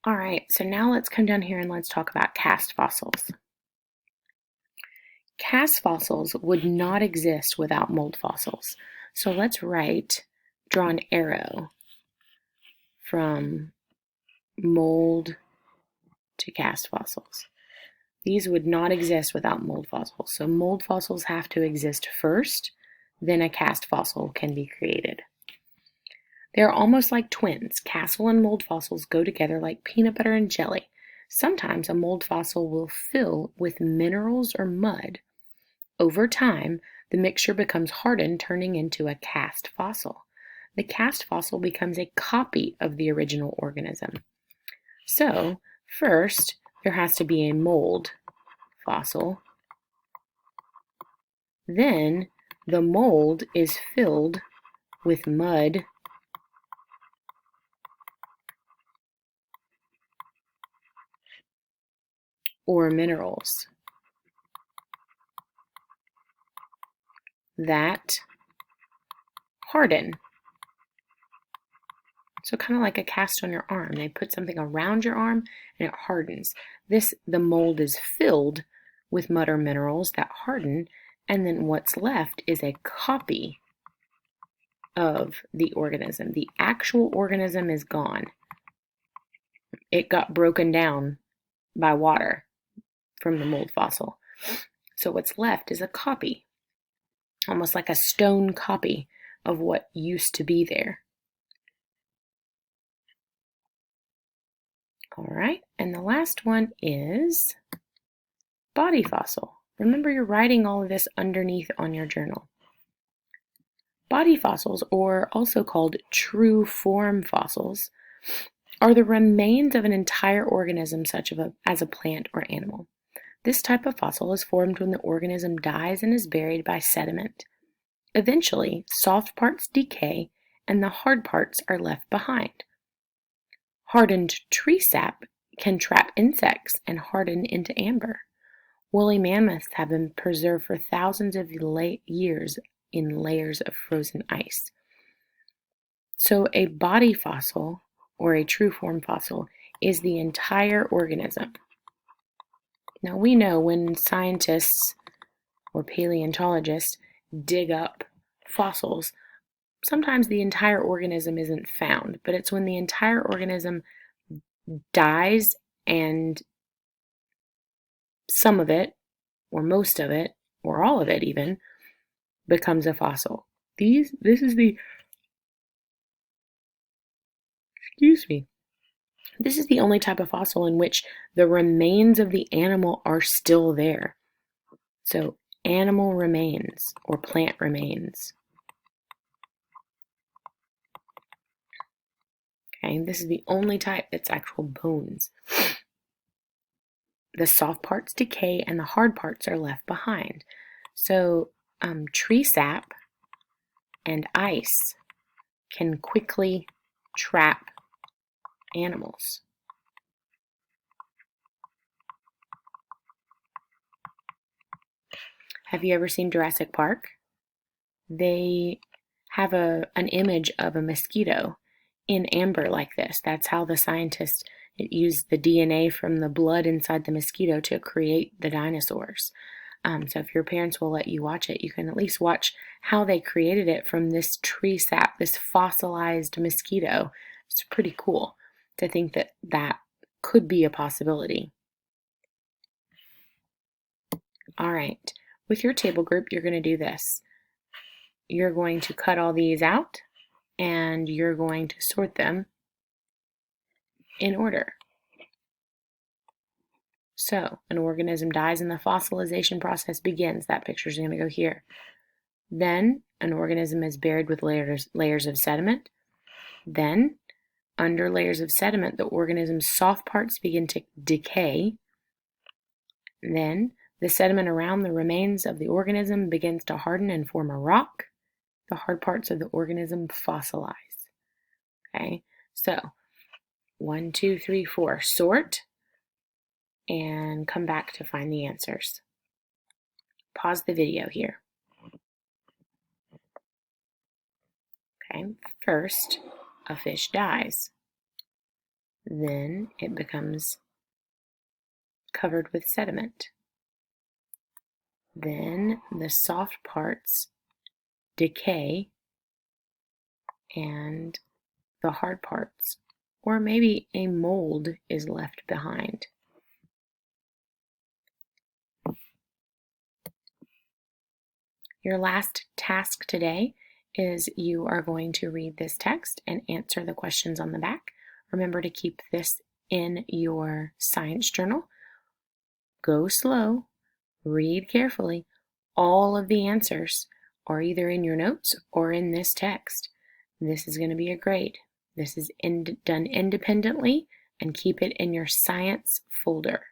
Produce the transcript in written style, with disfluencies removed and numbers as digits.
All right, so now let's come down here and let's talk about cast fossils. Cast fossils would not exist without mold fossils. So let's draw an arrow from mold to cast fossils. These would not exist without mold fossils. So mold fossils have to exist first, then a cast fossil can be created. They're almost like twins. Cast and mold fossils go together like peanut butter and jelly. Sometimes a mold fossil will fill with minerals or mud. Over time, the mixture becomes hardened, turning into a cast fossil. The cast fossil becomes a copy of the original organism. So, first, there has to be a mold fossil. Then, the mold is filled with mud or minerals that harden. So kind of like a cast on your arm. They put something around your arm and it hardens. The mold is filled with mud or minerals that harden, and then what's left is a copy of the organism. The actual organism is gone. It got broken down by water from the mold fossil. So what's left is a copy, almost like a stone copy of what used to be there. All right, and the last one is body fossil. Remember, you're writing all of this underneath on your journal. Body fossils, or also called true form fossils, are the remains of an entire organism such as a plant or animal. This type of fossil is formed when the organism dies and is buried by sediment. Eventually, soft parts decay and the hard parts are left behind. Hardened tree sap can trap insects and harden into amber. Woolly mammoths have been preserved for thousands of years in layers of frozen ice. So a body fossil, or a true form fossil, is the entire organism. Now we know when scientists or paleontologists dig up fossils, sometimes the entire organism isn't found, but it's when the entire organism dies and some of it, or most of it, or all of it even, becomes a fossil. This is the only type of fossil in which the remains of the animal are still there. So animal remains or plant remains. Okay, this is the only type that's actual bones. The soft parts decay and the hard parts are left behind. So tree sap and ice can quickly trap animals. Have you ever seen Jurassic Park? They have an image of a mosquito in amber like this. That's how the scientists used the DNA from the blood inside the mosquito to create the dinosaurs. So if your parents will let you watch it, you can at least watch how they created it from this tree sap, this fossilized mosquito. It's pretty cool to think that that could be a possibility. All right, with your table group, you're going to do this. You're going to cut all these out and you're going to sort them in order. So an organism dies and the fossilization process begins. That picture is going to go here. Then an organism is buried with layers of sediment. Then, under layers of sediment, the organism's soft parts begin to decay. Then the sediment around the remains of the organism begins to harden and form a rock. The hard parts of the organism fossilize. Okay, so 1, 2, 3, 4. Sort and come back to find the answers. Pause the video here. Okay, first, a fish dies. then it becomes covered with sediment. Then the soft parts decay and the hard parts, or maybe a mold is left behind. Your last task today is you are going to read this text and answer the questions on the back. Remember to keep this in your science journal. Go slow, read carefully. All of the answers are either in your notes or in this text. This is going to be a grade. This is done independently, and keep it in your science folder.